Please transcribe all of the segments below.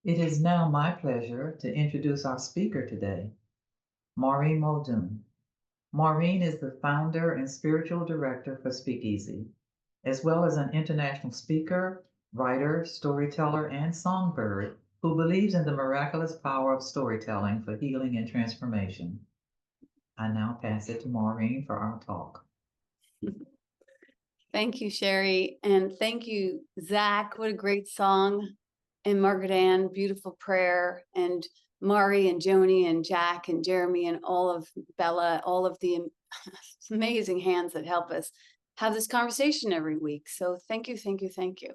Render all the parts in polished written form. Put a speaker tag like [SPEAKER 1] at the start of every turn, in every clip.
[SPEAKER 1] It is now my pleasure to introduce our speaker today, Maureen Muldoon. Maureen is the founder and spiritual director for Speakeasy, as well as an international speaker, writer, storyteller, and songbird who believes in the miraculous power of storytelling for healing and transformation. I now pass it to Maureen for our talk.
[SPEAKER 2] Thank you, Sherry. And thank you, Zach. What a great song. And Margaret Ann, beautiful prayer. And Mari and Joni and Jack and Jeremy and all of Bella, all of the amazing hands that help us have this conversation every week. So thank you, thank you, thank you.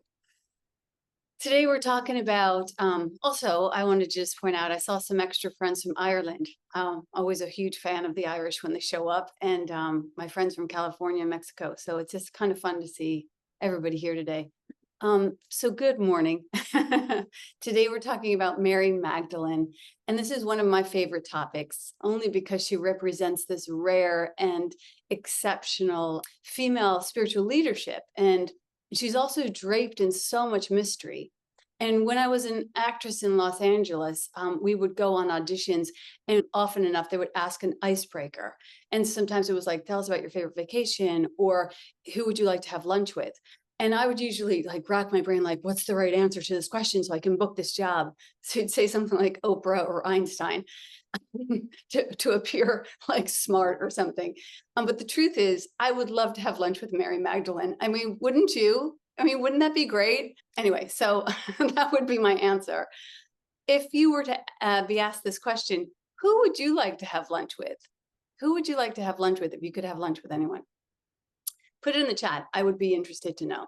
[SPEAKER 2] Today we're talking about, also, I want to just point out, I saw some extra friends from Ireland. Always a huge fan of the Irish when they show up, and my friends from California and Mexico. So it's just kind of fun to see everybody here today. So good morning. Today we're talking about Mary Magdalene, and this is one of my favorite topics, only because she represents this rare and exceptional female spiritual leadership. And she's also draped in so much mystery. And when I was an actress in Los Angeles, we would go on auditions, and often enough, they would ask an icebreaker. And sometimes it was like, tell us about your favorite vacation, or who would you like to have lunch with? And I would usually like rack my brain, like, what's the right answer to this question so I can book this job? So you'd say something like Oprah or Einstein to appear like smart or something. But the truth is, I would love to have lunch with Mary Magdalene. I mean, wouldn't you? I mean, wouldn't that be great? Anyway, so that would be my answer. If you were to be asked this question, who would you like to have lunch with? Who would you like to have lunch with if you could have lunch with anyone? Put it in the chat. I would be interested to know.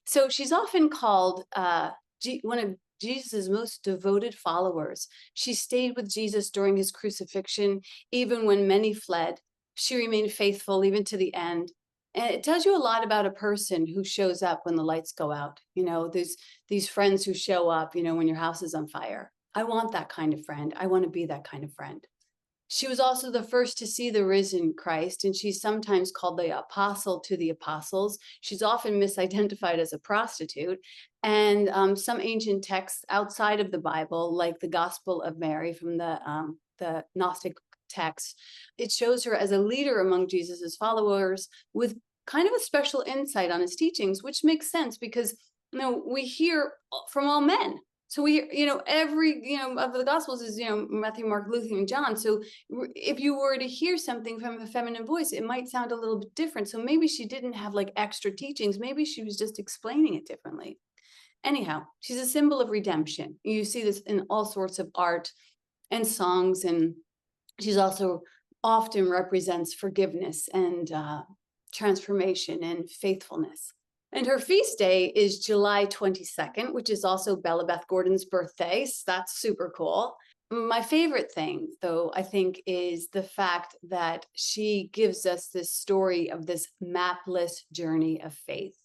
[SPEAKER 2] So she's often called one of Jesus' most devoted followers. She stayed with Jesus during his crucifixion, even when many fled. She remained faithful even to the end. And it tells you a lot about a person who shows up when the lights go out. You know, there's these friends who show up, you know, when your house is on fire. I want that kind of friend. I want to be that kind of friend. She was also the first to see the risen Christ, and she's sometimes called the apostle to the apostles. She's often misidentified as a prostitute. And some ancient texts outside of the Bible, like the Gospel of Mary from the Gnostic text, it shows her as a leader among Jesus's followers with kind of a special insight on his teachings, which makes sense because, you know, we hear from all men. So we, you know, every, you know, of the Gospels is, you know, Matthew, Mark, Luke, and John. So if you were to hear something from a feminine voice, it might sound a little bit different. So maybe she didn't have like extra teachings. Maybe she was just explaining it differently. Anyhow, she's a symbol of redemption. You see this in all sorts of art and songs. And she's also often represents forgiveness and transformation and faithfulness. And her feast day is July 22nd, which is also Bella Beth Gordon's birthday. So that's super cool. My favorite thing, though, I think, is the fact that she gives us this story of this mapless journey of faith.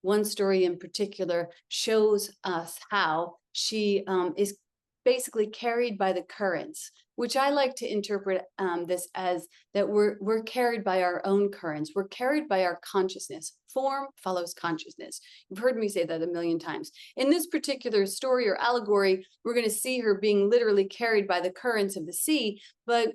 [SPEAKER 2] One story in particular shows us how she is basically carried by the currents, which I like to interpret this as that we're carried by our own currents. We're carried by our consciousness. Form follows consciousness. You've heard me say that a million times. In this particular story or allegory, we're going to see her being literally carried by the currents of the sea, but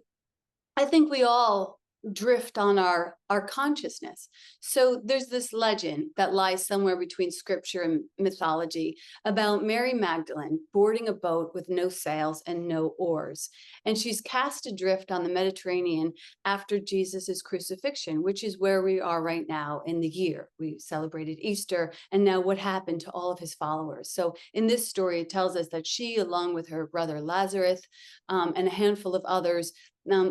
[SPEAKER 2] I think we all drift on our consciousness. So there's this legend that lies somewhere between scripture and mythology about Mary Magdalene boarding a boat with no sails and no oars. And she's cast adrift on the Mediterranean after Jesus's crucifixion, which is where we are right now in the year. We celebrated Easter, and now what happened to all of his followers? So in this story, it tells us that she, along with her brother Lazarus and a handful of others,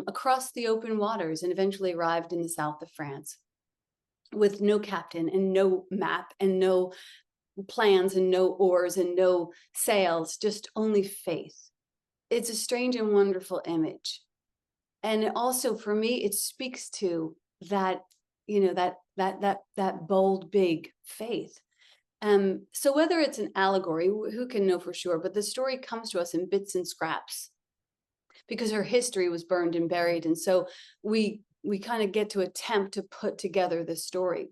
[SPEAKER 2] across the open waters and eventually arrived in the south of France with no captain and no map and no plans and no oars and no sails, just only faith. It's a strange and wonderful image. And also for me, it speaks to that, you know, that bold, big faith. So whether it's an allegory, who can know for sure, but the story comes to us in bits and scraps, because her history was burned and buried. And so we kind of get to attempt to put together this story.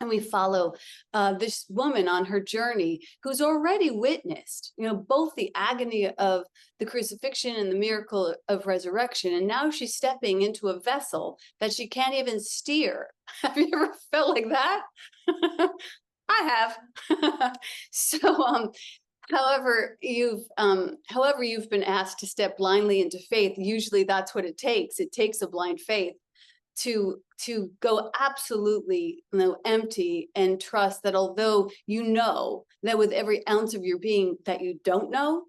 [SPEAKER 2] And we follow this woman on her journey who's already witnessed, both the agony of the crucifixion and the miracle of resurrection. And now she's stepping into a vessel that she can't even steer. Have you ever felt like that? I have. So, however you've been asked to step blindly into faith, usually that's what it takes. It takes a blind faith to go absolutely empty and trust that although you know that with every ounce of your being that you don't know,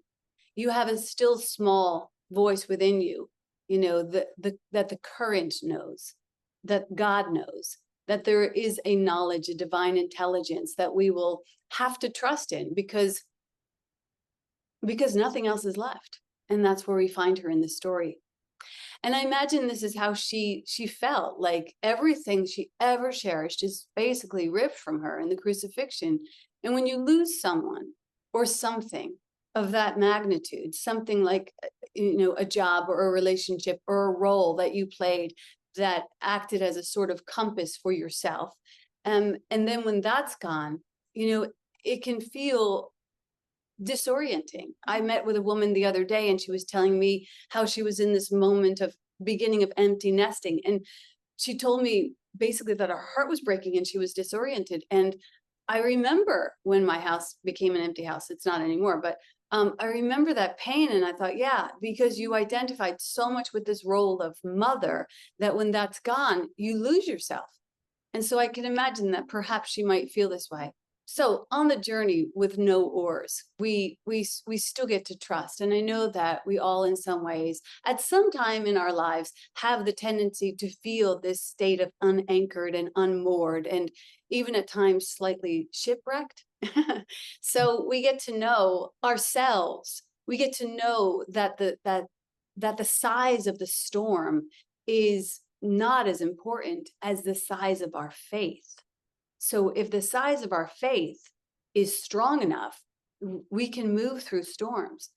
[SPEAKER 2] you have a still small voice within you, that the current knows, that God knows, that there is a knowledge, a divine intelligence that we will have to trust in because nothing else is left. And that's where we find her in the story. And I imagine this is how she felt, like everything she ever cherished is basically ripped from her in the crucifixion. And when you lose someone or something of that magnitude, something like, a job or a relationship or a role that you played that acted as a sort of compass for yourself. And then when that's gone, it can feel disorienting. I met with a woman the other day and she was telling me how she was in this moment of beginning of empty nesting. And she told me basically that her heart was breaking and she was disoriented. And I remember when my house became an empty house. It's not anymore, but I remember that pain. And I thought, yeah, because you identified so much with this role of mother that when that's gone, you lose yourself. And so I can imagine that perhaps she might feel this way. So on the journey with no oars, we still get to trust. And I know that we all in some ways at some time in our lives have the tendency to feel this state of unanchored and unmoored and even at times slightly shipwrecked. So we get to know ourselves. We get to know that the size of the storm is not as important as the size of our faith. So if the size of our faith is strong enough, we can move through storms.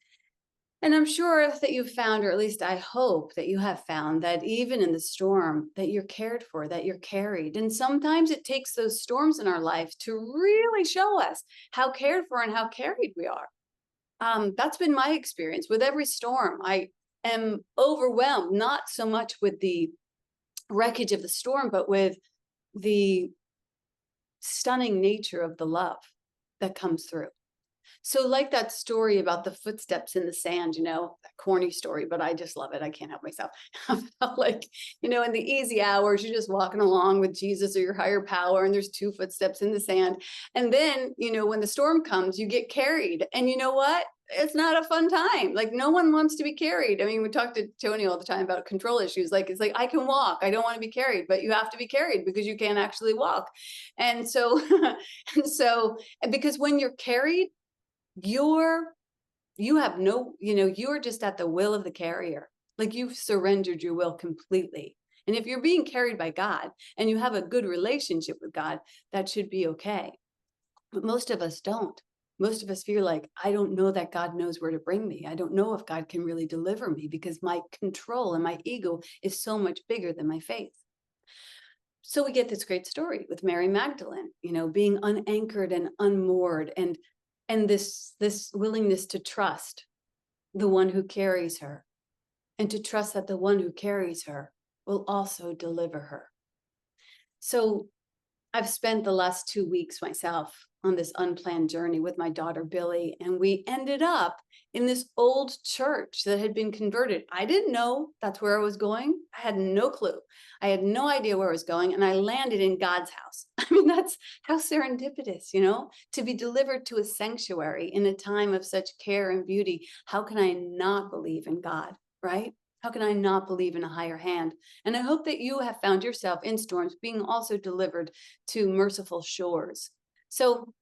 [SPEAKER 2] And I'm sure that you've found, or at least I hope that you have found, that even in the storm, that you're cared for, that you're carried. And sometimes it takes those storms in our life to really show us how cared for and how carried we are. That's been my experience with every storm. I am overwhelmed, not so much with the wreckage of the storm, but with the stunning nature of the love that comes through. So like that story about the footsteps in the sand, that corny story, but I just love it. I can't help myself. Like, in the easy hours, you're just walking along with Jesus or your higher power, and there's two footsteps in the sand. And then, when the storm comes, you get carried. And you know what? It's not a fun time. Like, no one wants to be carried. I mean, we talk to Tony all the time about control issues. Like, it's like, I can walk. I don't want to be carried, but you have to be carried because you can't actually walk. And so, because when you're carried, you're just at the will of the carrier. Like, you've surrendered your will completely. And if you're being carried by God and you have a good relationship with God, that should be okay. But most of us don't. Most of us feel like, I don't know that God knows where to bring me. I don't know if God can really deliver me because my control and my ego is so much bigger than my faith. So we get this great story with Mary Magdalene, being unanchored and unmoored, and this willingness to trust the one who carries her, and to trust that the one who carries her will also deliver her. So I've spent the last 2 weeks myself on this unplanned journey with my daughter, Billy, and we ended up in this old church that had been converted. I didn't know that's where I was going. I had no clue. I had no idea where I was going, and I landed in God's house. I mean, that's how serendipitous, to be delivered to a sanctuary in a time of such care and beauty. How can I not believe in God, right? How can I not believe in a higher hand? And I hope that you have found yourself in storms being also delivered to merciful shores. So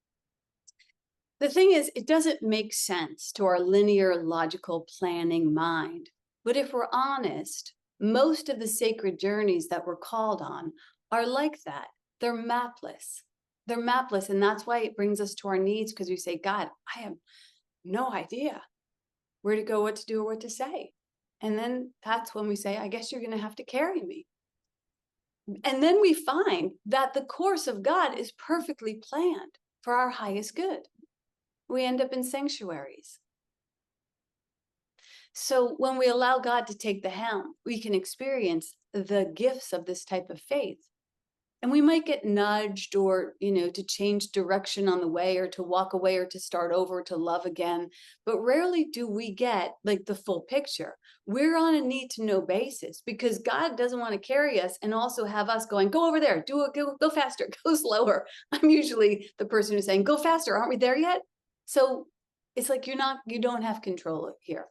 [SPEAKER 2] the thing is, it doesn't make sense to our linear, logical, planning mind. But if we're honest, most of the sacred journeys that we're called on are like that. They're mapless. They're mapless. And that's why it brings us to our knees, because we say, God, I have no idea where to go, what to do, or what to say. And then that's when we say, I guess you're going to have to carry me. And then we find that the course of God is perfectly planned for our highest good. We end up in sanctuaries. So when we allow God to take the helm, we can experience the gifts of this type of faith. And we might get nudged or, to change direction on the way or to walk away or to start over, to love again. But rarely do we get like the full picture. We're on a need to know basis because God doesn't want to carry us and also have us going, go over there, do it, go faster, go slower. I'm usually the person who's saying, go faster. Aren't we there yet? So it's like you don't have control here.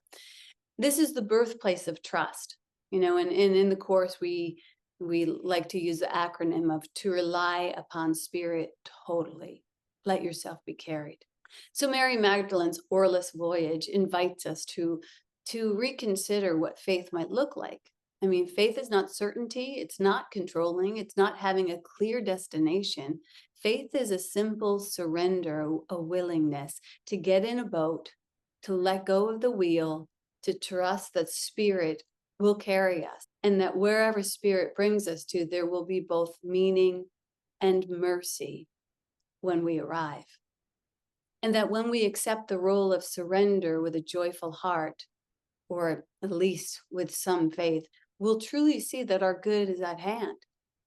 [SPEAKER 2] This is the birthplace of trust, and in the course we like to use the acronym of to rely upon spirit totally. Let yourself be carried. So Mary Magdalene's oarless voyage invites us to reconsider what faith might look like. I mean, faith is not certainty. It's not controlling. It's not having a clear destination. Faith is a simple surrender, a willingness to get in a boat, to let go of the wheel, to trust that spirit will carry us, and that wherever spirit brings us to, there will be both meaning and mercy when we arrive. And that when we accept the role of surrender with a joyful heart, or at least with some faith, we'll truly see that our good is at hand.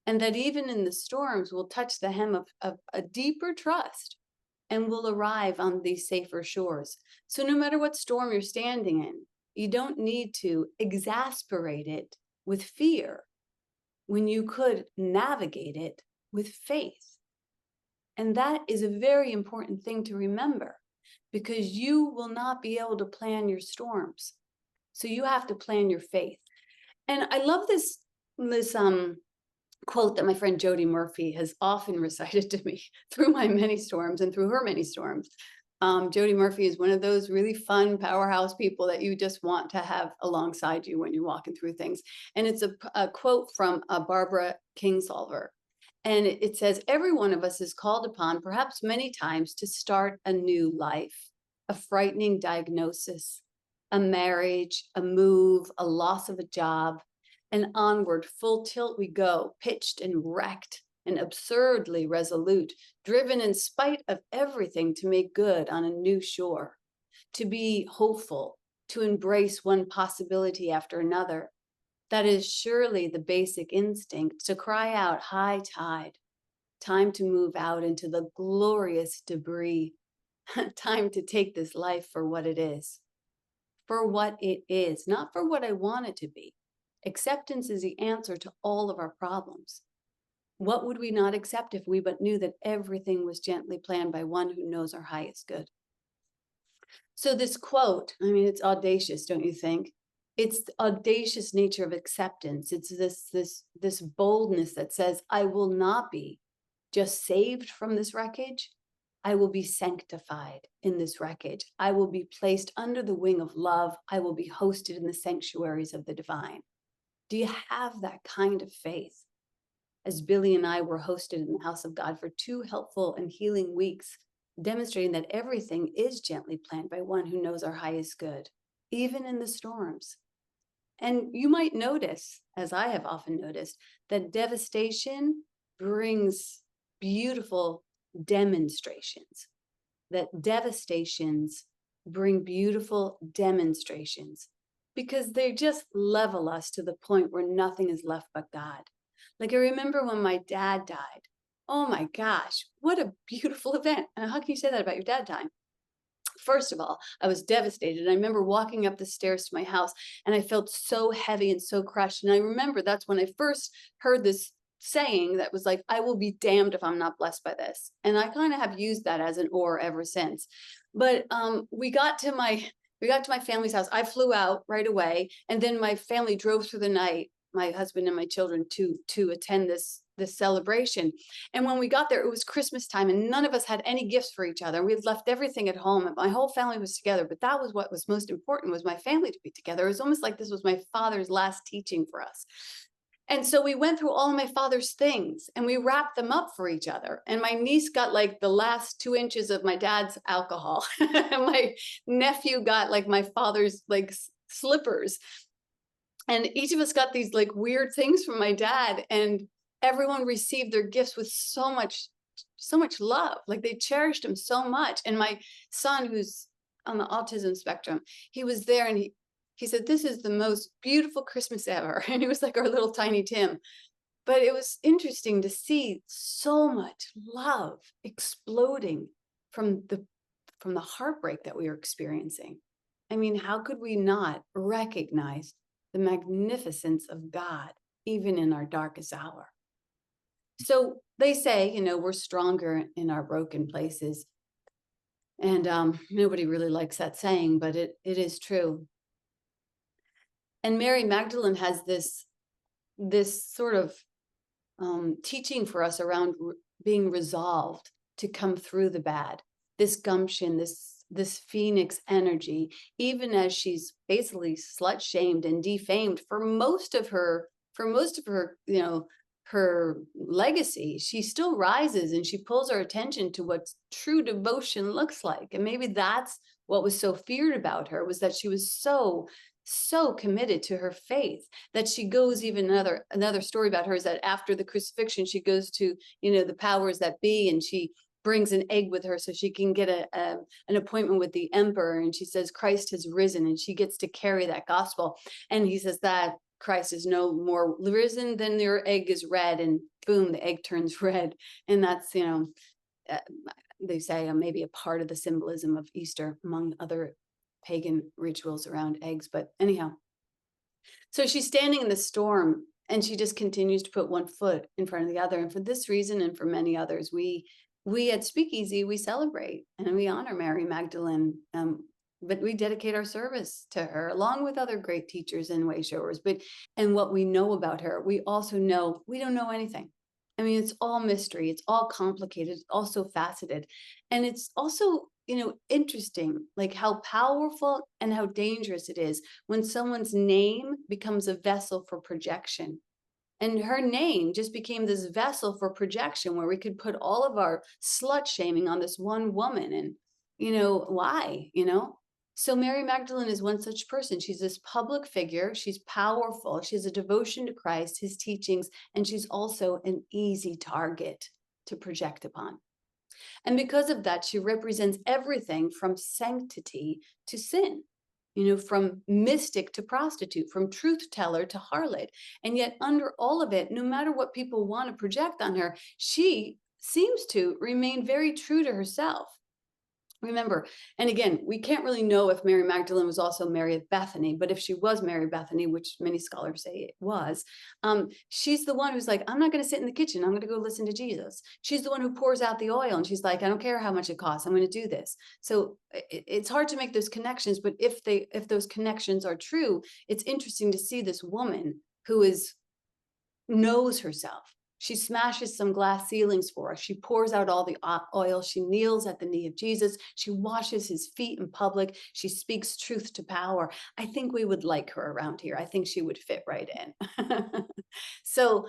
[SPEAKER 2] And that even in the storms, we'll touch the hem of a deeper trust and we'll arrive on these safer shores. So no matter what storm you're standing in, you don't need to exasperate it with fear when you could navigate it with faith. And that is a very important thing to remember because you will not be able to plan your storms. So you have to plan your faith. And I love this quote that my friend Jody Murphy has often recited to me through my many storms and through her many storms. Jody Murphy is one of those really fun powerhouse people that you just want to have alongside you when you're walking through things. And it's a quote from Barbara Kingsolver. And it says, every one of us is called upon, perhaps many times, to start a new life, a frightening diagnosis, a marriage, a move, a loss of a job, and onward, full tilt we go, pitched and wrecked and absurdly resolute, driven in spite of everything to make good on a new shore, to be hopeful, to embrace one possibility after another. That is surely the basic instinct, to cry out, high tide, time to move out into the glorious debris, time to take this life for what it is. For what it is, not for what I want it to be. Acceptance is the answer to all of our problems. What would we not accept if we but knew that everything was gently planned by one who knows our highest good? So this quote, I mean, it's audacious, don't you think? It's the audacious nature of acceptance. It's this boldness that says, I will not be just saved from this wreckage. I will be sanctified in this wreckage. I will be placed under the wing of love. I will be hosted in the sanctuaries of the divine. Do you have that kind of faith? As Billy and I were hosted in the house of God for 2 helpful and healing weeks, demonstrating that everything is gently planned by one who knows our highest good, even in the storms. And you might notice, as I have often noticed, that devastation brings beautiful demonstrations, that devastations bring beautiful demonstrations because they just level us to the point where nothing is left but God. Like I remember when my dad died. Oh my gosh, what a beautiful event. And how can you say that about your dad dying? First of all, I was devastated. I remember walking up the stairs to my house and I felt so heavy and so crushed. And I remember that's when I first heard this saying that was like, I will be damned if I'm not blessed by this. And I kind of have used that as an oar ever since. But we got to my family's house. I flew out right away. And then my family drove through the night, my husband and my children, to attend this celebration. And when we got there, it was Christmas time and none of us had any gifts for each other. We had left everything at home and my whole family was together. But that was what was most important, was my family to be together. It was almost like this was my father's last teaching for us. And so we went through all of my father's things and we wrapped them up for each other. And my niece got like the last 2 inches of my dad's alcohol. And my nephew got like my father's like slippers. And each of us got these like weird things from my dad. And everyone received their gifts with so much love. Like they cherished him so much. And my son, who's on the autism spectrum, he was there and he said, "This is the most beautiful Christmas ever." And he was like our little tiny Tim. But it was interesting to see so much love exploding from the heartbreak that we were experiencing. I mean, how could we not recognize the magnificence of God, even in our darkest hour? So they say, we're stronger in our broken places. And nobody really likes that saying, but it is true. And Mary Magdalene has this sort of teaching for us around being resolved to come through the bad, this gumption, this phoenix energy, even as she's basically slut shamed and defamed for most of her, her legacy. She still rises and she pulls our attention to what true devotion looks like. And maybe that's what was so feared about her, was that she was so committed to her faith that she goes, even another story about her is that after the crucifixion, she goes to, the powers that be, and she brings an egg with her so she can get an appointment with the emperor. And she says, "Christ has risen," and she gets to carry that gospel. And he says that Christ is no more risen than your egg is red, and boom, the egg turns red. And that's, they say maybe a part of the symbolism of Easter, among other pagan rituals around eggs. But anyhow, so she's standing in the storm and she just continues to put one foot in front of the other. And for this reason, and for many others, we at Speakeasy, we celebrate and we honor Mary Magdalene, but we dedicate our service to her, along with other great teachers and way showers. And what we know about her, we also know we don't know anything. I mean, it's all mystery. It's all complicated. It's also faceted. And it's also, interesting, like how powerful and how dangerous it is when someone's name becomes a vessel for projection. And her name just became this vessel for projection where we could put all of our slut shaming on this one woman. And, why, So Mary Magdalene is one such person. She's this public figure. She's powerful. She has a devotion to Christ, his teachings, and she's also an easy target to project upon. And because of that, she represents everything from sanctity to sin, from mystic to prostitute, from truth teller to harlot. And yet under all of it, no matter what people want to project on her, she seems to remain very true to herself. Remember, and again, we can't really know if Mary Magdalene was also Mary of Bethany, but if she was Mary Bethany, which many scholars say it was, she's the one who's like, "I'm not going to sit in the kitchen. I'm going to go listen to Jesus." She's the one who pours out the oil, and she's like, "I don't care how much it costs. I'm going to do this." So it's hard to make those connections, but if those connections are true, it's interesting to see this woman who knows herself. She smashes some glass ceilings for us. She pours out all the oil. She kneels at the knee of Jesus. She washes his feet in public. She speaks truth to power. I think we would like her around here. I think she would fit right in. So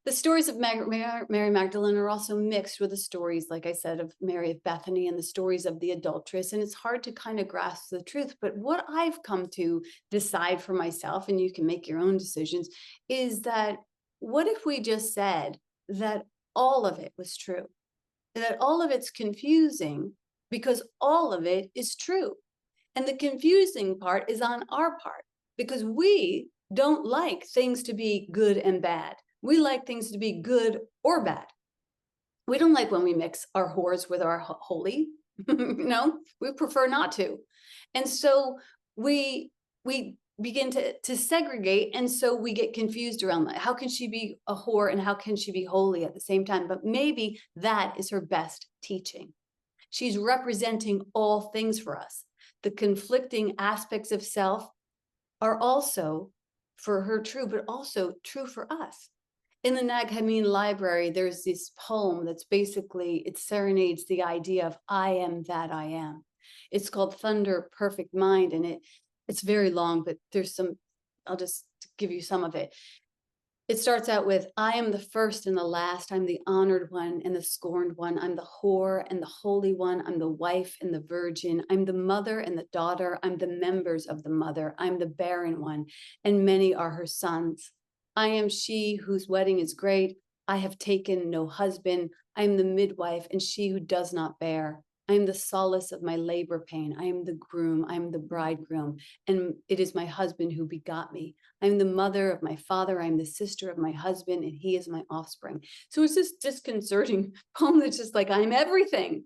[SPEAKER 2] the stories of Mary Magdalene are also mixed with the stories, like I said, of Mary of Bethany and the stories of the adulteress. And it's hard to kind of grasp the truth. But what I've come to decide for myself, and you can make your own decisions, is that what if we just said that all of it was true, that all of it's confusing because all of it is true? And the confusing part is on our part because we don't like things to be good and bad. We like things to be good or bad. We don't like when we mix our whores with our holy, we prefer not to. And so we begin to segregate. And so we get confused around that. How can she be a whore and how can she be holy at the same time? But maybe that is her best teaching. She's representing all things for us. The conflicting aspects of self are also for her true, but also true for us. In the Nag Hammadi library, there's this poem that's basically, it serenades the idea of I am that I am. It's called Thunder Perfect Mind, and it's very long, but there's some, I'll just give you some of it. It starts out with, I am the first and the last. I'm the honored one and the scorned one. I'm the whore and the holy one. I'm the wife and the virgin. I'm the mother and the daughter. I'm the members of the mother. I'm the barren one, and many are her sons. I am she whose wedding is great. I have taken no husband. I am the midwife and she who does not bear. I am the solace of my labor pain. I am the groom. I am the bridegroom. And it is my husband who begot me. I am the mother of my father. I am the sister of my husband, and he is my offspring. So it's this disconcerting poem that's just like, I'm everything.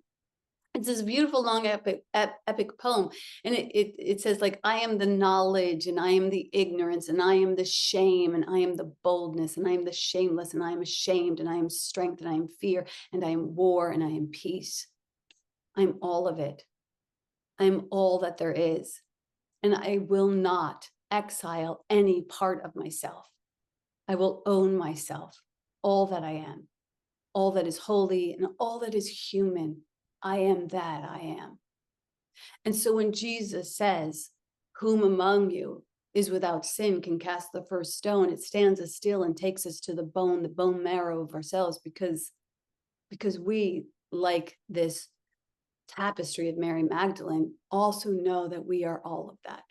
[SPEAKER 2] It's this beautiful, long, epic poem. And it says, like, I am the knowledge, and I am the ignorance, and I am the shame, and I am the boldness, and I am the shameless, and I am ashamed, and I am strength, and I am fear, and I am war, and I am peace. I'm all of it. I'm all that there is. And I will not exile any part of myself. I will own myself, all that I am, all that is holy, and all that is human. I am that I am. And so when Jesus says, whom among you is without sin can cast the first stone, it stands us still and takes us to the bone marrow of ourselves, because we, like this tapestry of Mary Magdalene, also know that we are all of that.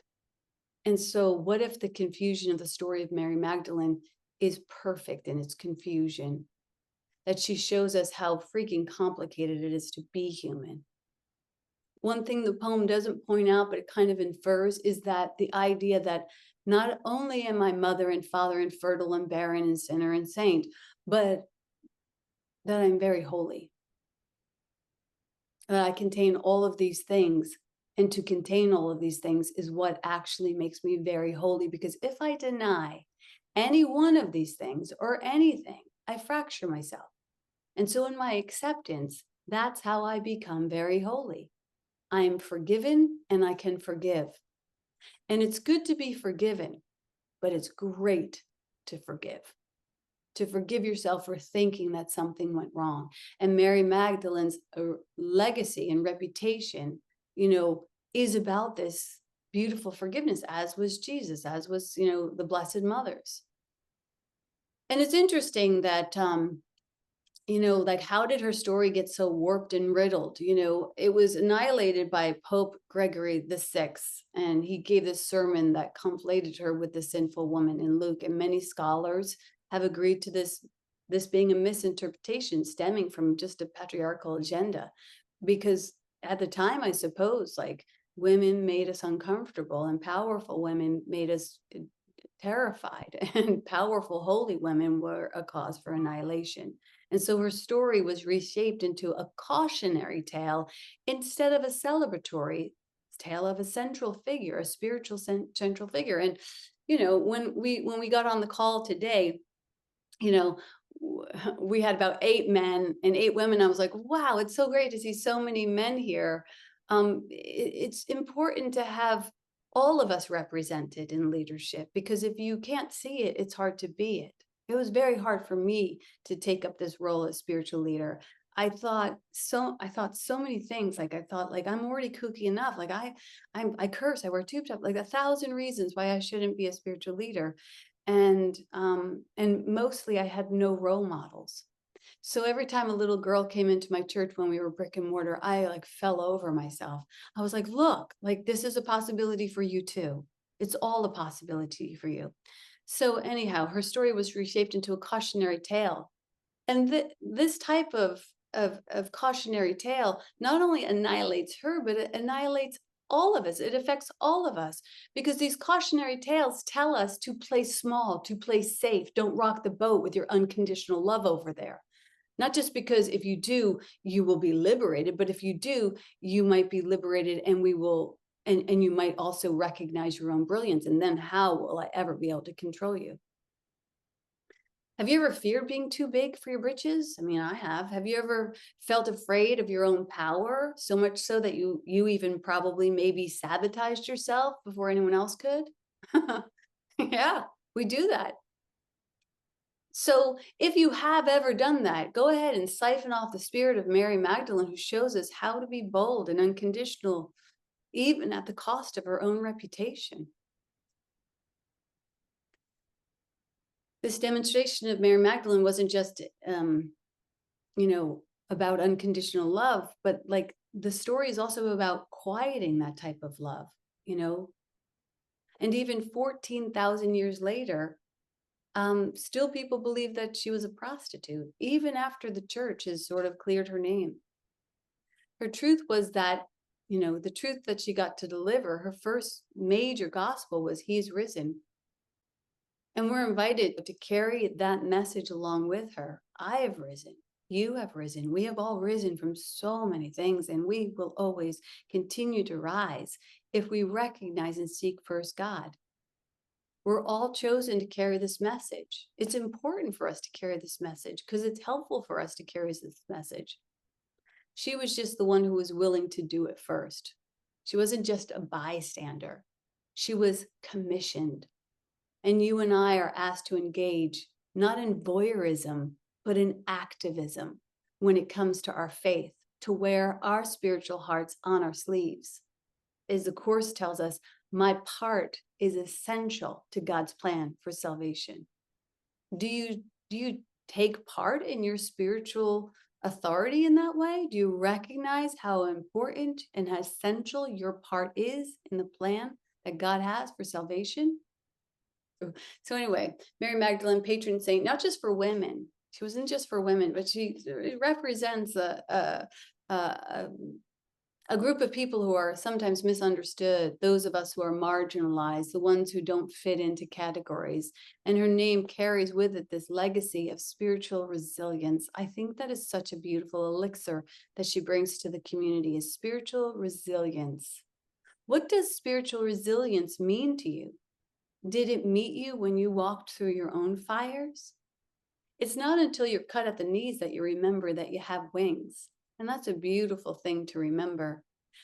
[SPEAKER 2] And so what if the confusion of the story of Mary Magdalene is perfect in its confusion? That she shows us how freaking complicated it is to be human. One thing the poem doesn't point out, but it kind of infers, is that the idea that not only am I mother and father and fertile and barren and sinner and saint, but that I'm very holy. That I contain all of these things. And to contain all of these things is what actually makes me very holy, because if I deny any one of these things or anything, I fracture myself. And so in my acceptance, that's how I become very holy. I am forgiven and I can forgive. And it's good to be forgiven, but it's great to forgive. To forgive yourself for thinking that something went wrong. And Mary Magdalene's legacy and reputation, is about this beautiful forgiveness, as was Jesus, as was, the Blessed Mothers. And it's interesting that, like, how did her story get so warped and riddled? It was annihilated by Pope Gregory VI, and he gave this sermon that conflated her with the sinful woman in Luke. And many scholars have agreed to this being a misinterpretation stemming from just a patriarchal agenda, because at the time, I suppose, like, women made us uncomfortable, and powerful women made us terrified, and powerful holy women were a cause for annihilation. And so her story was reshaped into a cautionary tale instead of a celebratory tale of a central figure, a spiritual central figure. And when we got on the call today, we had about 8 men and 8 women. I was like, wow, it's so great to see so many men here. It's important to have all of us represented in leadership, because if you can't see it, it's hard to be it. It was very hard for me to take up this role as spiritual leader. I thought so many things. Like, I thought, like, I'm already kooky enough. Like, I curse, I wear tube top, like 1,000 reasons why I shouldn't be a spiritual leader. And mostly I had no role models. So every time a little girl came into my church when we were brick and mortar, I like fell over myself. I was like, look, like, this is a possibility for you too. It's all a possibility for you. So anyhow, her story was reshaped into a cautionary tale. And this type of cautionary tale not only annihilates her, but it annihilates all of us. It affects all of us, because these cautionary tales tell us to play small, to play safe. Don't rock the boat with your unconditional love over there. Not just because if you do, you will be liberated, but if you do, you might be liberated, and we will, and you might also recognize your own brilliance. And then how will I ever be able to control you? Have you ever feared being too big for your britches? I mean, I have. Have you ever felt afraid of your own power, so much so that you even probably maybe sabotaged yourself before anyone else could? Yeah, we do that. So if you have ever done that, go ahead and siphon off the spirit of Mary Magdalene, who shows us how to be bold and unconditional, even at the cost of her own reputation. This demonstration of Mary Magdalene wasn't just, about unconditional love, but like, the story is also about quieting that type of love, And even 14,000 years later, still people believe that she was a prostitute, even after the church has sort of cleared her name. Her truth was that, the truth that she got to deliver, her first major gospel was He's risen. And we're invited to carry that message along with her. I have risen. You have risen. We have all risen from so many things, and we will always continue to rise if we recognize and seek first God. We're all chosen to carry this message. It's important for us to carry this message because it's helpful for us to carry this message. She was just the one who was willing to do it first. She wasn't just a bystander. She was commissioned. And you and I are asked to engage, not in voyeurism, but in activism when it comes to our faith, to wear our spiritual hearts on our sleeves. As the Course tells us, my part is essential to God's plan for salvation. Do you take part in your spiritual authority in that way? Do you recognize how important and how essential your part is in the plan that God has for salvation? So anyway, Mary Magdalene, patron saint, not just for women. She wasn't just for women, but she represents a group of people who are sometimes misunderstood, those of us who are marginalized, the ones who don't fit into categories. And her name carries with it this legacy of spiritual resilience. I think that is such a beautiful elixir that she brings to the community, is spiritual resilience. What does spiritual resilience mean to you? Did it meet you when you walked through your own fires? It's not until you're cut at the knees that you remember that you have wings. And that's a beautiful thing to remember,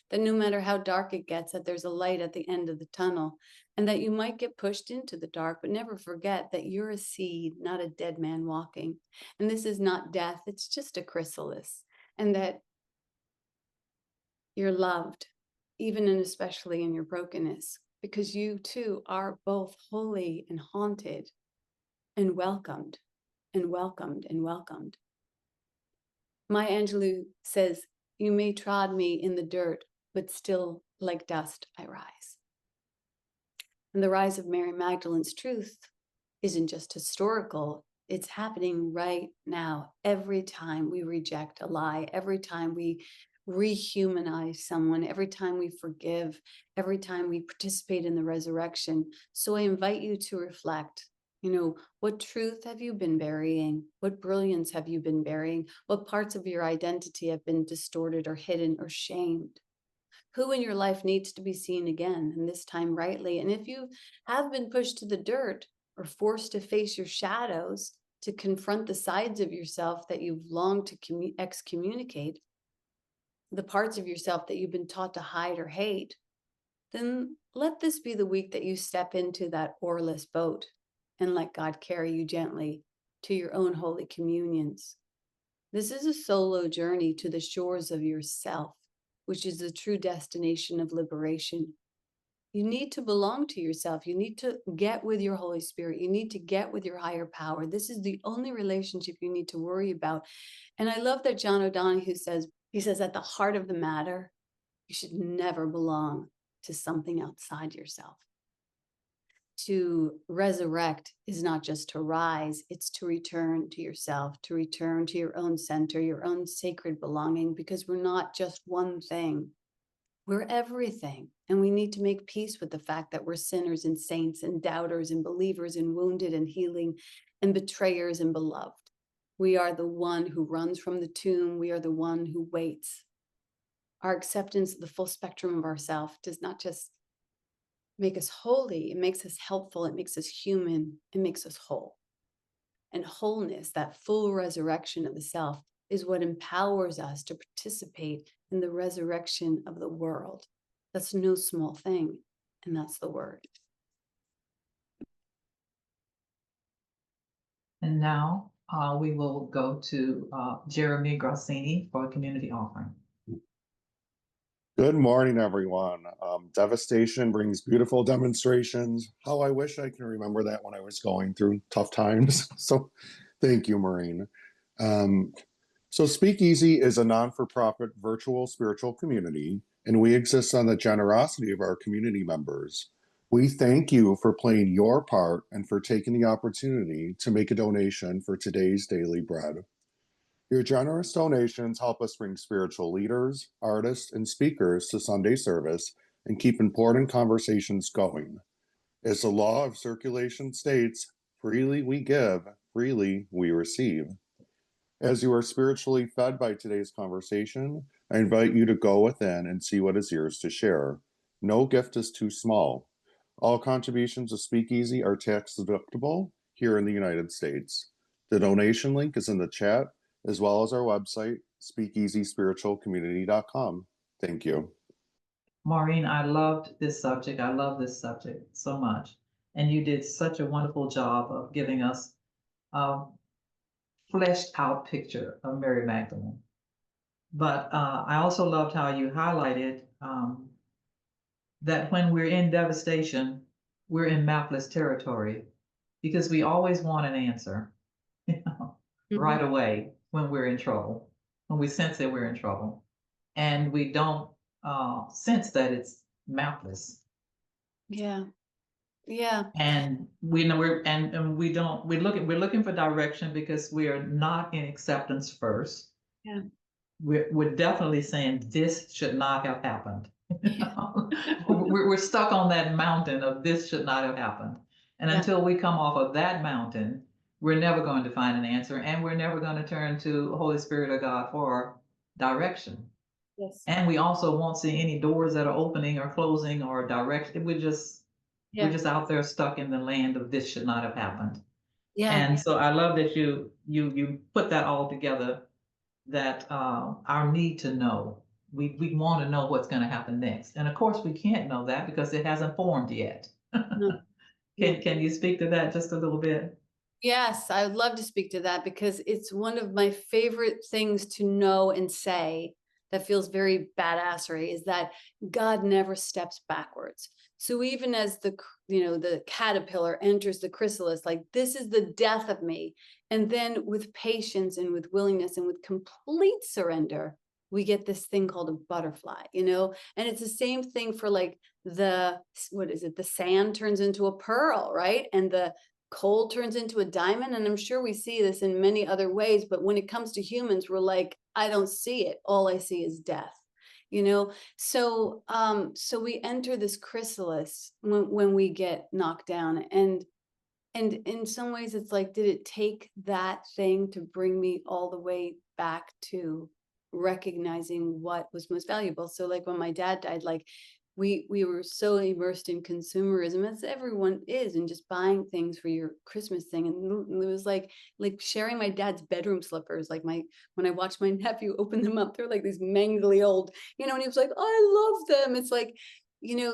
[SPEAKER 2] that no matter how dark it gets, that there's a light at the end of the tunnel, and that you might get pushed into the dark, but never forget that you're a seed, not a dead man walking. And this is not death, it's just a chrysalis. And that you're loved, even and especially in your brokenness, because you too are both holy and haunted and welcomed and welcomed and welcomed. Maya Angelou says, you may trod me in the dirt, but still like dust I rise. And the rise of Mary Magdalene's truth isn't just historical, it's happening right now. Every time we reject a lie, every time we rehumanize someone, every time we forgive, every time we participate in the resurrection. So I invite you to reflect. What truth have you been burying? What brilliance have you been burying? What parts of your identity have been distorted or hidden or shamed? Who in your life needs to be seen again, and this time rightly? And if you have been pushed to the dirt or forced to face your shadows, to confront the sides of yourself that you've longed to excommunicate, the parts of yourself that you've been taught to hide or hate, then let this be the week that you step into that oarless boat and let God carry you gently to your own holy communions. This is a solo journey to the shores of yourself, which is the true destination of liberation. You need to belong to yourself. You need to get with your Holy Spirit. You need to get with your higher power. This is the only relationship you need to worry about. And I love that John O'Donohue says, at the heart of the matter, you should never belong to something outside yourself. To resurrect is not just to rise, it's to return to yourself, to return to your own center, your own sacred belonging, because we're not just one thing. We're everything. And we need to make peace with the fact that we're sinners and saints and doubters and believers and wounded and healing and betrayers and beloved. We are the one who runs from the tomb. We are the one who waits. Our acceptance of the full spectrum of ourself does not just make us holy, it makes us helpful, it makes us human, it makes us whole. And wholeness, that full resurrection of the self, is what empowers us to participate in the resurrection of the world. That's no small thing, and that's the word.
[SPEAKER 1] And now we will go to Jeremy Grassini for a community offering.
[SPEAKER 3] Good morning, everyone. Devastation brings beautiful demonstrations. How I wish I can remember that when I was going through tough times. So thank you, Maureen. So Speakeasy is a non-for-profit virtual spiritual community, and we exist on the generosity of our community members. We thank you for playing your part and for taking the opportunity to make a donation for today's daily bread. Your generous donations help us bring spiritual leaders, artists, and speakers to Sunday service and keep important conversations going. As the law of circulation states, freely we give, freely we receive. As you are spiritually fed by today's conversation, I invite you to go within and see what is yours to share. No gift is too small. All contributions to Speakeasy are tax deductible here in the United States. The donation link is in the chat, as well as our website, speakeasyspiritualcommunity.com. Thank you.
[SPEAKER 1] Maureen, I loved this subject. I love this subject so much. And you did such a wonderful job of giving us a fleshed out picture of Mary Magdalene. But I also loved how you highlighted that when we're in devastation, we're in Mapless territory because we always want an answer, right away when we're in trouble, when we sense that we're in trouble, and we don't sense that it's Mapless.
[SPEAKER 2] Yeah. Yeah.
[SPEAKER 1] And we know we're looking for direction because we are not in acceptance first.
[SPEAKER 2] Yeah.
[SPEAKER 1] We're definitely saying this should not have happened. We're stuck on that mountain of this should not have happened. And
[SPEAKER 2] Yeah.
[SPEAKER 1] until we come off of that mountain, we're never going to find an answer, and we're never going to turn to Holy Spirit of God for direction.
[SPEAKER 2] Yes.
[SPEAKER 1] And we also won't see any doors that are opening or closing or direction. We're just out there stuck in the land of this should not have happened.
[SPEAKER 2] Yeah.
[SPEAKER 1] And so I love that you put that all together, that our need to know. We want to know what's going to happen next. And of course we can't know that because it hasn't formed yet.
[SPEAKER 2] No. No.
[SPEAKER 1] Can you speak to that just a little bit?
[SPEAKER 2] Yes, I would love to speak to that because it's one of my favorite things to know and say that feels very badassery is that God never steps backwards. So even as the caterpillar enters the chrysalis, like this is the death of me. And then with patience and with willingness and with complete surrender, we get this thing called a butterfly, and it's the same thing for like the sand turns into a pearl, right? And the coal turns into a diamond. And I'm sure we see this in many other ways, but when it comes to humans, we're like, I don't see it. All I see is death, so we enter this chrysalis when we get knocked down. And in some ways it's like, did it take that thing to bring me all the way back to recognizing what was most valuable? So like when my dad died, like we were so immersed in consumerism, as everyone is, and just buying things for your Christmas thing. And it was like sharing my dad's bedroom slippers. Like when I watched my nephew open them up, they're like these mangly old, and he was like, I love them. It's like,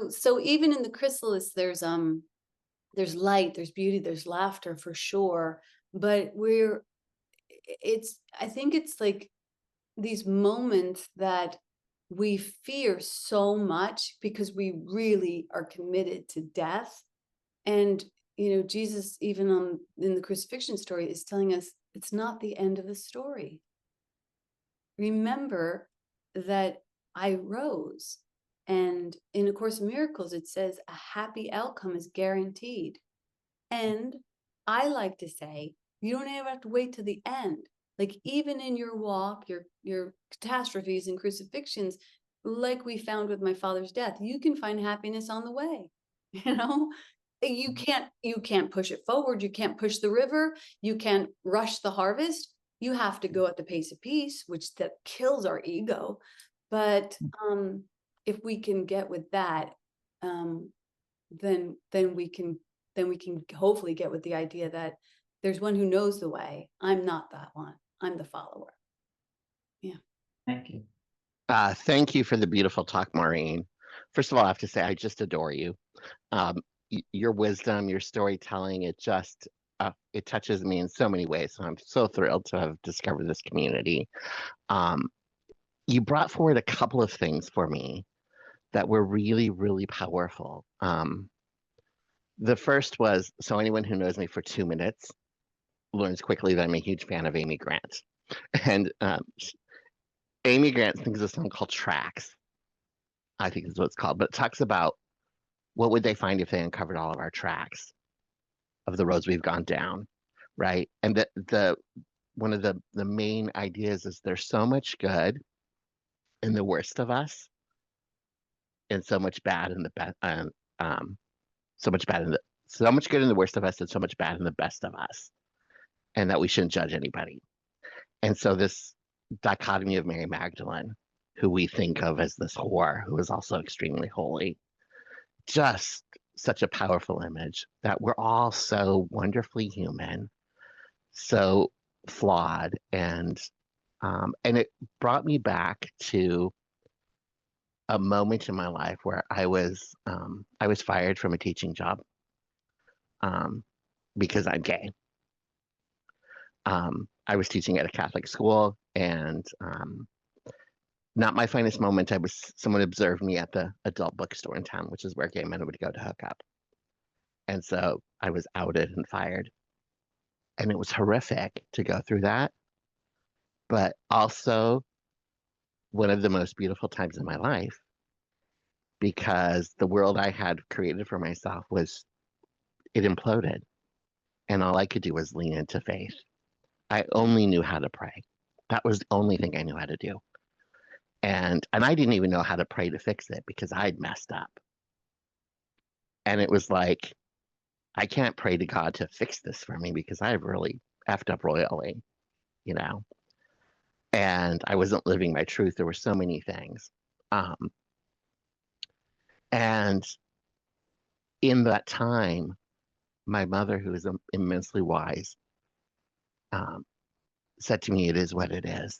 [SPEAKER 2] so even in the chrysalis, there's light, there's beauty, there's laughter for sure. But I think it's like these moments that we fear so much because we really are committed to death. And, Jesus, even in the crucifixion story, is telling us it's not the end of the story. Remember that I rose. And in A Course in Miracles, it says a happy outcome is guaranteed. And I like to say, you don't ever have to wait to the end. Like even in your walk, your catastrophes and crucifixions, like we found with my father's death, you can find happiness on the way. You can't push it forward. You can't push the river. You can't rush the harvest. You have to go at the pace of peace, which that kills our ego. But if we can get with that, then we can hopefully get with the idea that there's one who knows the way. I'm not that one. I'm the follower. Yeah.
[SPEAKER 1] Thank you.
[SPEAKER 4] Thank you for the beautiful talk, Maureen. First of all, I have to say, I just adore you. Your wisdom, your storytelling, it touches me in so many ways. So I'm so thrilled to have discovered this community. You brought forward a couple of things for me that were really, really powerful. The first was, so anyone who knows me for 2 minutes learns quickly that I'm a huge fan of Amy Grant. And Amy Grant sings a song called Tracks, I think is what it's called, but it talks about what would they find if they uncovered all of our tracks of the roads we've gone down, right? And the one of the main ideas is there's so much good in the worst of us, and so much bad in the best, so much bad in the so much good in the worst of us, and so much bad in the best of us, and that we shouldn't judge anybody. And so this dichotomy of Mary Magdalene, who we think of as this whore, who is also extremely holy, just such a powerful image that we're all so wonderfully human, so flawed, and it brought me back to a moment in my life where I was fired from a teaching job because I'm gay. I was teaching at a Catholic school, and not my finest moment. Someone observed me at the adult bookstore in town, which is where gay men would go to hook up. And so I was outed and fired. And it was horrific to go through that, but also one of the most beautiful times in my life, because the world I had created for myself it imploded. And all I could do was lean into faith. I only knew how to pray. That was the only thing I knew how to do. And I didn't even know how to pray to fix it because I'd messed up. And it was like, I can't pray to God to fix this for me because I've really effed up royally, you know? And I wasn't living my truth. There were so many things. And in that time, my mother, who is immensely wise, said to me, "It is what it is."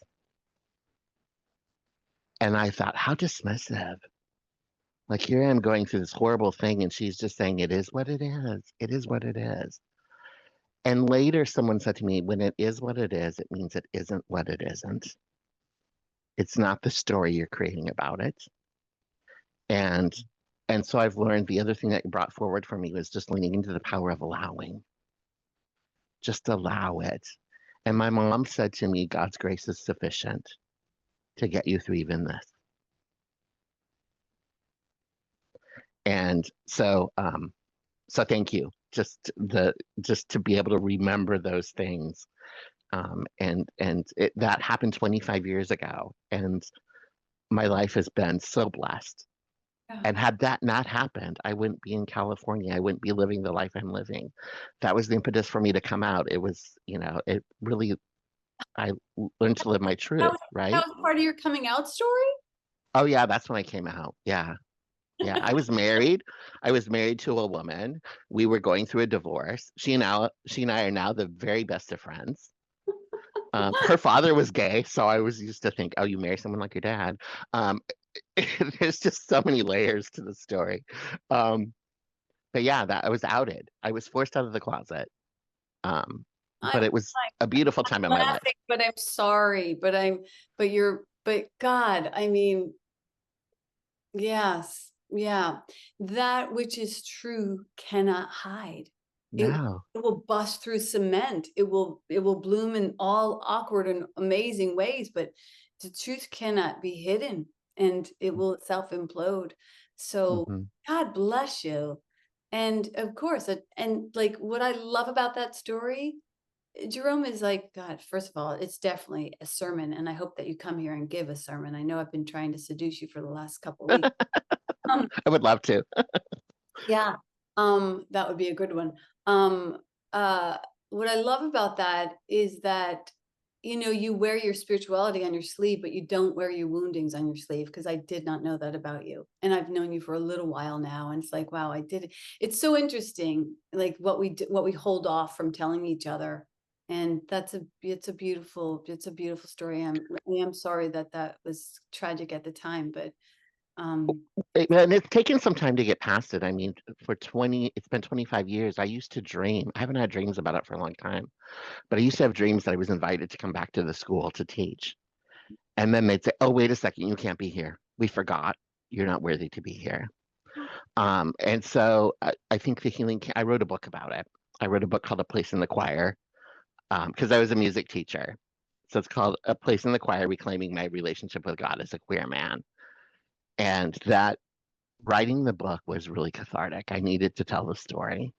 [SPEAKER 4] And I thought, how dismissive. Like, here I am going through this horrible thing, and she's just saying, "It is what it is. It is what it is." And later, someone said to me, when it is what it is, it means it isn't what it isn't. It's not the story you're creating about it. And so I've learned the other thing that brought forward for me was just leaning into the power of allowing. Just allow it. And my mom said to me, God's grace is sufficient to get you through even this. And so thank you. Just to be able to remember those things. That happened 25 years ago, and my life has been so blessed. Yeah. And had that not happened, I wouldn't be in California. I wouldn't be living the life I'm living. That was the impetus for me to come out. It was, it really, I learned to live my truth, right?
[SPEAKER 2] That was part of your coming out story?
[SPEAKER 4] Oh yeah, that's when I came out. Yeah. Yeah, I was married. I was married to a woman. We were going through a divorce. She and I are now the very best of friends. Her father was gay, so I was used to think, oh, you marry someone like your dad. There's just so many layers to the story. But yeah, I was outed. I was forced out of the closet. But it was a beautiful time in my life.
[SPEAKER 2] But I'm sorry. But God, I mean, yes. Yeah, that which is true cannot hide.
[SPEAKER 4] No.
[SPEAKER 2] It will bust through cement. It will bloom in all awkward and amazing ways, but the truth cannot be hidden, and it will self implode. So God bless you. And of course, and like what I love about that story, Jerome, is like, God, first of all, it's definitely a sermon, and I hope that you come here and give a sermon. I know I've been trying to seduce you for the last couple of weeks.
[SPEAKER 4] I would love to.
[SPEAKER 2] Yeah, that would be a good one. What I love about that is that, you wear your spirituality on your sleeve, but you don't wear your woundings on your sleeve, because I did not know that about you. And I've known you for a little while now. And it's like, wow, I did it. It's so interesting, like what we hold off from telling each other. And it's a beautiful story. I am sorry that was tragic at the time, but
[SPEAKER 4] and it's taken some time to get past it. I mean, it's been 25 years. I used to dream. I haven't had dreams about it for a long time, but I used to have dreams that I was invited to come back to the school to teach. And then they'd say, oh, wait a second, you can't be here. We forgot. You're not worthy to be here. And so I think the healing, I wrote a book about it. I wrote a book called A Place in the Choir, because I was a music teacher. So it's called A Place in the Choir, Reclaiming My Relationship with God as a Queer Man. And that writing the book was really cathartic. I needed to tell the story.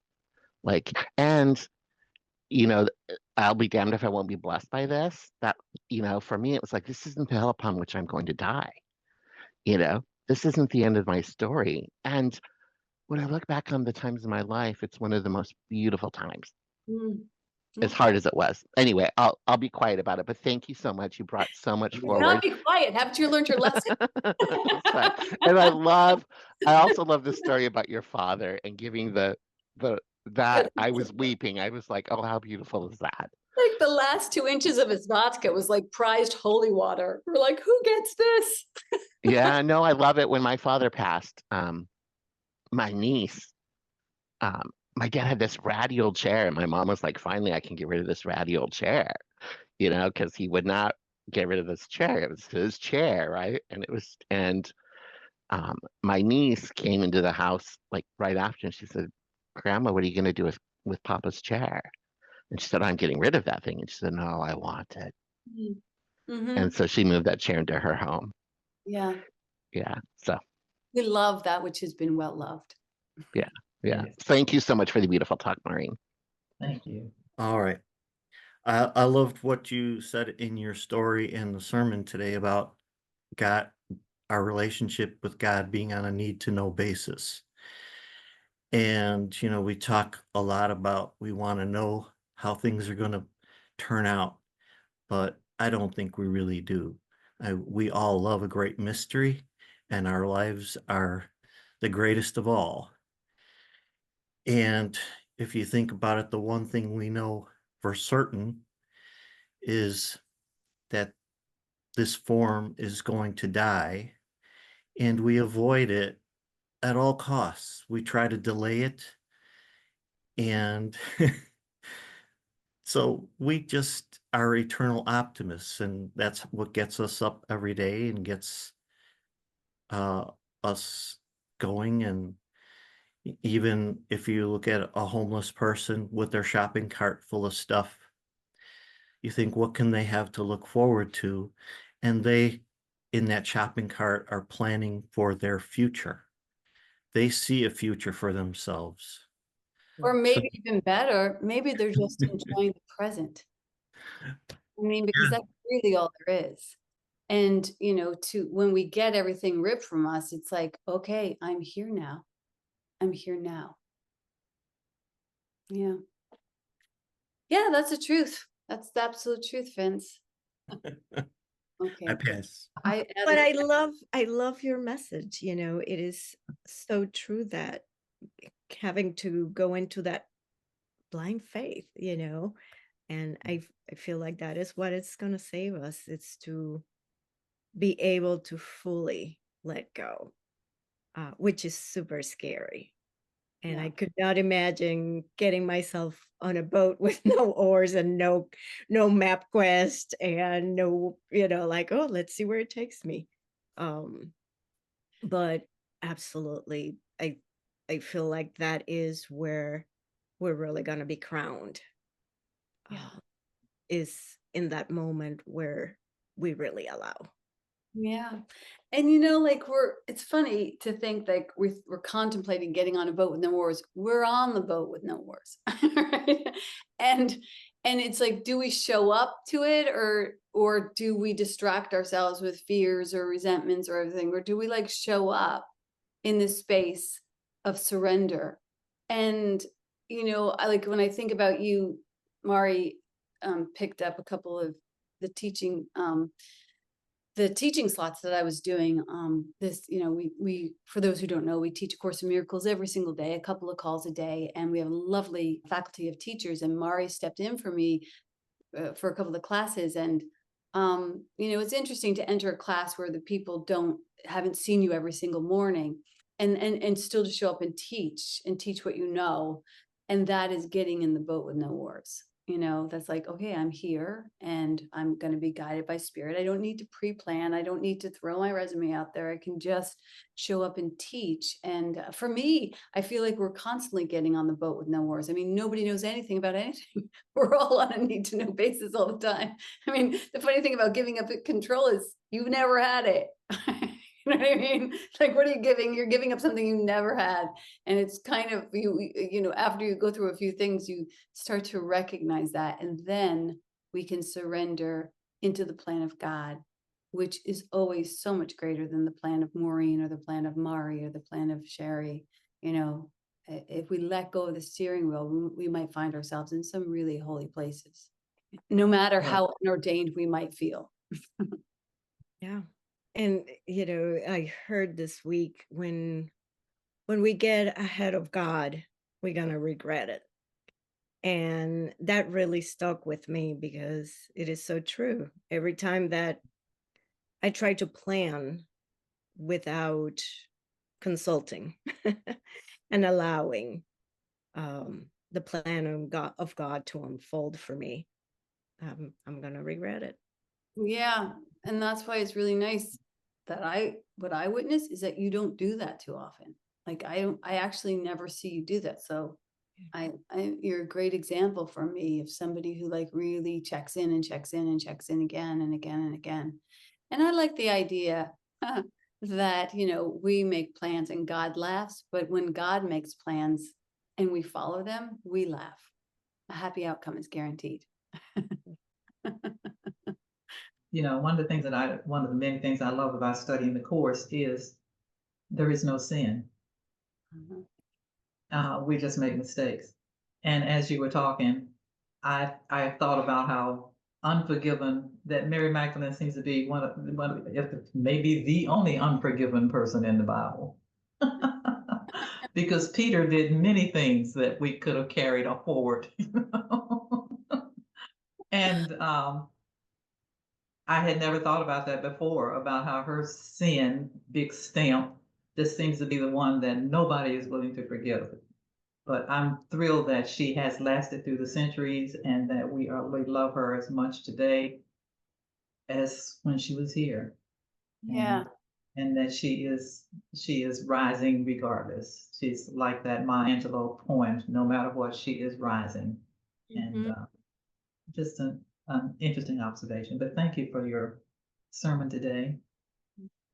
[SPEAKER 4] Like, and you know, I'll be damned if I won't be blessed by this. That, for me, it was like, this isn't the hell upon which I'm going to die. This isn't the end of my story. And when I look back on the times in my life, it's one of the most beautiful times,
[SPEAKER 2] Mm,
[SPEAKER 4] as
[SPEAKER 2] okay.
[SPEAKER 4] hard as it was. Anyway, I'll be quiet about it, but thank you so much. You brought so much
[SPEAKER 2] Not
[SPEAKER 4] forward.
[SPEAKER 2] be quiet. Haven't you learned your lesson?
[SPEAKER 4] It's fine. And I also love the story about your father and giving that I was weeping. I was like, oh, how beautiful is that?
[SPEAKER 2] Like the last 2 inches of his vodka was like prized holy water. We're like, who gets this?
[SPEAKER 4] Yeah, no, I love it. When my father passed, my niece, my dad had this ratty old chair, and my mom was like, finally, I can get rid of this ratty old chair, because he would not get rid of this chair. It was his chair, right? And my niece came into the house like right after, and she said, Grandma, what are you going to do with Papa's chair? And she said, I'm getting rid of that thing. And she said, no, I want it.
[SPEAKER 2] Mm-hmm.
[SPEAKER 4] And so she moved that chair into her home.
[SPEAKER 2] Yeah.
[SPEAKER 4] Yeah. So,
[SPEAKER 2] We love that which has been well loved.
[SPEAKER 4] yeah. Yeah.
[SPEAKER 1] Yes.
[SPEAKER 4] Thank you so much for the beautiful talk, Maureen.
[SPEAKER 1] Thank you.
[SPEAKER 5] All right. I loved what you said in your story and the sermon today about God, our relationship with God being on a need to know basis. And, we talk a lot about we want to know how things are going to turn out, but I don't think we really do. We all love a great mystery, and our lives are the greatest of all. And if you think about it, the one thing we know for certain is that this form is going to die, and we avoid it at all costs. We try to delay it, and so we just are eternal optimists, and that's what gets us up every day and gets us going. And even if you look at a homeless person with their shopping cart full of stuff, you think, what can they have to look forward to? And they, in that shopping cart, are planning for their future. They see a future for themselves.
[SPEAKER 2] Or maybe even better, maybe they're just enjoying the present. I mean, because that's really all there is. And, when we get everything ripped from us, it's like, okay, I'm here now. I'm here now. Yeah. Yeah, that's the truth. That's the absolute truth, Vince. Okay.
[SPEAKER 5] I pass.
[SPEAKER 6] But I love your message. It is so true that having to go into that blind faith, and I feel like that is what it's going to save us. It's to be able to fully let go, which is super scary. And
[SPEAKER 2] Yeah.
[SPEAKER 6] I could not imagine getting myself on a boat with no oars and no map quest and no, like, oh, let's see where it takes me. But absolutely, I feel like that is where we're really gonna be crowned.
[SPEAKER 2] Yeah.
[SPEAKER 6] Is in that moment where we really allow.
[SPEAKER 2] Yeah. And it's funny to think like we're contemplating getting on a boat with no oars. We're on the boat with no oars. Right? And it's like, do we show up to it or do we distract ourselves with fears or resentments or everything? Or do we like show up in this space of surrender? And I like when I think about you, Mari, picked up a couple of the teaching slots that I was doing. We for those who don't know, we teach A Course in Miracles every single day, a couple of calls a day, and we have a lovely faculty of teachers. And Mari stepped in for me for a couple of classes, and it's interesting to enter a class where the people haven't seen you every single morning, and still to show up and teach what you know, and that is getting in the boat with no oars. That's like, okay, I'm here and I'm going to be guided by spirit. I don't need to pre-plan. I don't need to throw my resume out there. I can just show up and teach. And for me, I feel like we're constantly getting on the boat with no oars. I mean, nobody knows anything about anything. We're all on a need to know basis all the time. I mean, the funny thing about giving up control is you've never had it. You know what I mean? Like, what are you giving? You're giving up something you never had. And it's kind of, you know, after you go through a few things, you start to recognize that. And then we can surrender into the plan of God, which is always so much greater than the plan of Maureen or the plan of Mari or the plan of Sherry. You know, if we let go of the steering wheel, we might find ourselves in some really holy places, no matter
[SPEAKER 1] Right.
[SPEAKER 2] how unordained we might feel.
[SPEAKER 6] Yeah. And you know, I heard this week, when we get ahead of God, we're gonna regret it. And that really stuck with me because it is so true. Every time that I try to plan without consulting and allowing the plan of God to unfold for me, I'm gonna regret it.
[SPEAKER 2] Yeah. And that's why it's really nice that what I witness is that you don't do that too often. Like, I actually never see you do that. So you're a great example for me of somebody who like really checks in and checks in and checks in again and again and again. And I like the idea that, you know, we make plans and God laughs, but when God makes plans and we follow them, we laugh. A happy outcome is guaranteed.
[SPEAKER 1] You know, one of the many things I love about studying the course is there is no sin.
[SPEAKER 2] Mhm.
[SPEAKER 1] We just make mistakes. And as you were talking, I thought about how unforgiven that Mary Magdalene seems to be if maybe the only unforgiven person in the Bible. Because Peter did many things that we could have carried forward. And I had never thought about that before, about how her sin, big stamp, just seems to be the one that nobody is willing to forgive. But I'm thrilled that she has lasted through the centuries and that we love her as much today as when she was here.
[SPEAKER 2] Yeah.
[SPEAKER 1] And that she is rising regardless. She's like that Maya Angelou poem, no matter what, she is rising. And
[SPEAKER 2] Mhm.
[SPEAKER 1] just an interesting observation. But thank you for your sermon today.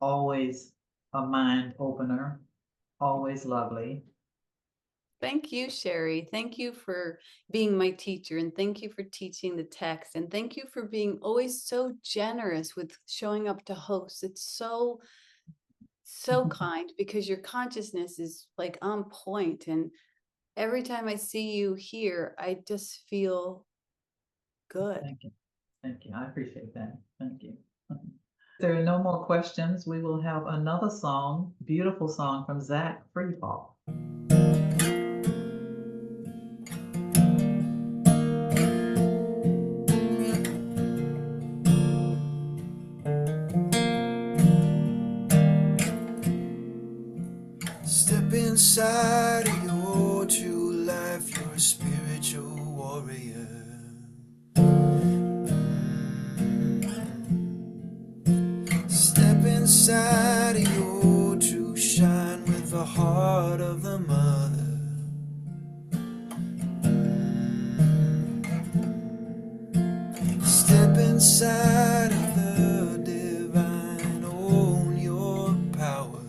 [SPEAKER 1] Always a mind opener, always lovely.
[SPEAKER 2] Thank you, Sherry. Thank you for being my teacher, and thank you for teaching the text, and thank you for being always so generous with showing up to host. It's so kind, because your consciousness is like on point, and every time I see you here, I just feel good.
[SPEAKER 1] Thank you. Thank you. I appreciate that. Thank you. If there are no more questions, we will have another song, beautiful song from Zach Freefall.
[SPEAKER 7] Step inside of your true life, you're a spiritual warrior. Step inside of your true shine with the heart of the mother. Step inside of the divine, own your power.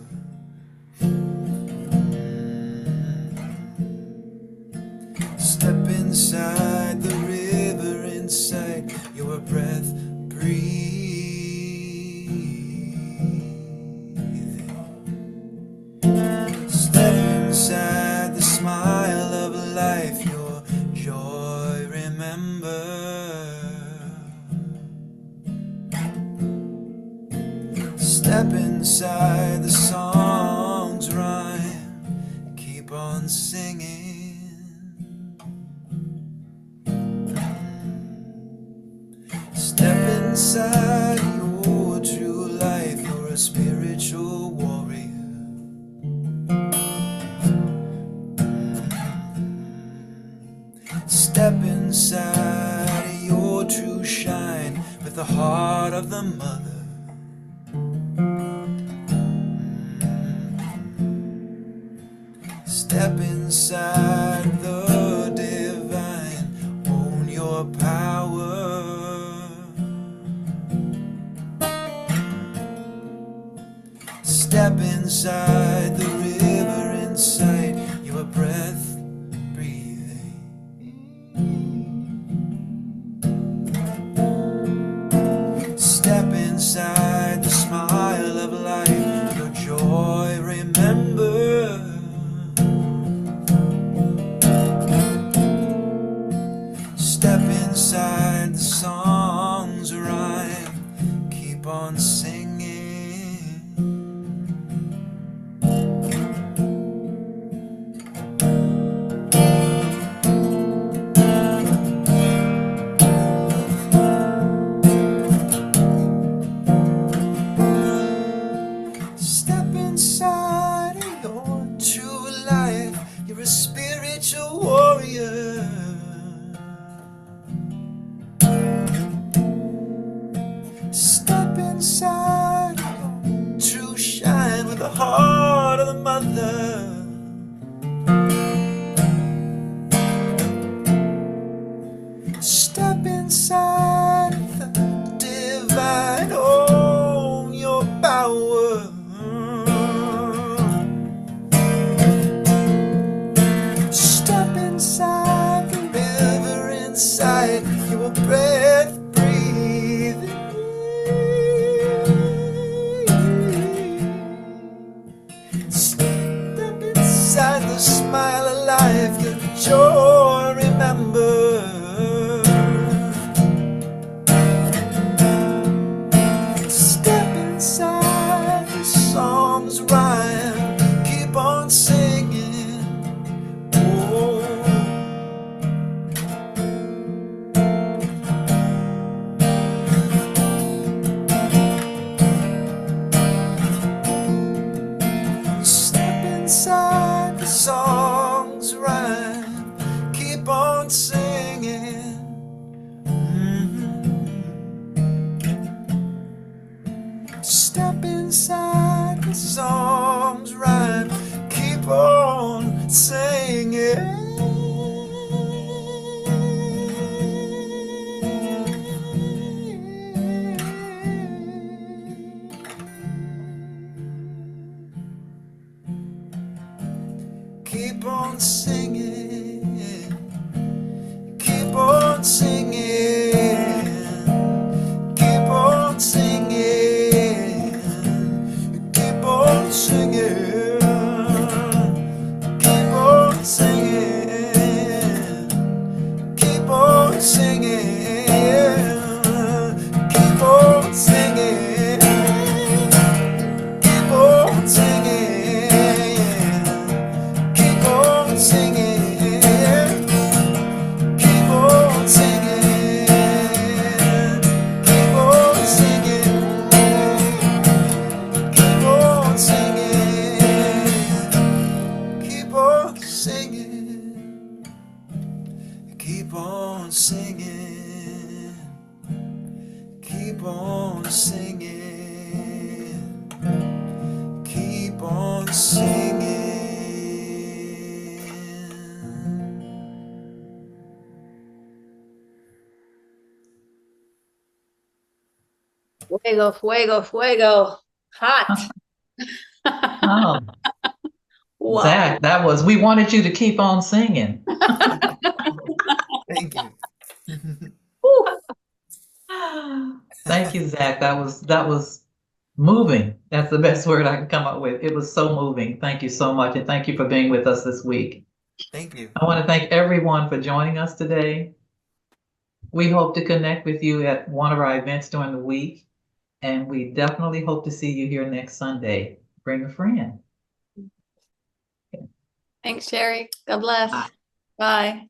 [SPEAKER 7] Step inside the river inside your breath, breathing. Step inside the smile of life, your joy, remember. Step inside the song's rhyme, keep on singing. Step inside your true life, you're a spiritual warrior. Step inside your true shine with the heart of the mother. Step inside the divine, own your power. on singing. Step inside of your true life. You're a spiritual warrior. Step inside of your true shine with the heart of the mother. Step inside of the divine. Own your power. Step inside the river inside. Your breath breathing. Step inside the smile of life. Your joy remember. Step inside the songs rhyme. Keep on singing. Oh. Step inside the songs rhyme. Keep on singing. Step inside the songs rhyme. Keep on singing. Keep on singing. Keep on singing. Keep on singing. Keep on singing. Keep on singing. Keep on singing. Keep on singing. Keep on singing. Keep on singing. Keep on singing. Keep on singing. Keep on singing. Keep on singing. Keep on singing. Keep on singing. Keep on singing.
[SPEAKER 2] Fuego, fuego, fuego. Hot.
[SPEAKER 1] Oh,
[SPEAKER 2] Wow.
[SPEAKER 1] Zach, we wanted you to keep on singing.
[SPEAKER 7] Thank you.
[SPEAKER 2] Whew.
[SPEAKER 1] Thank you, Zach. That was moving. That's the best word I can come up with. It was so moving. Thank you so much, and thank you for being with us this week.
[SPEAKER 7] Thank you.
[SPEAKER 1] I want to thank everyone for joining us today. We hope to connect with you at one of our events during the week, and we definitely hope to see you here next Sunday. Bring a friend.
[SPEAKER 2] Thanks, Sherry. God bless. Bye.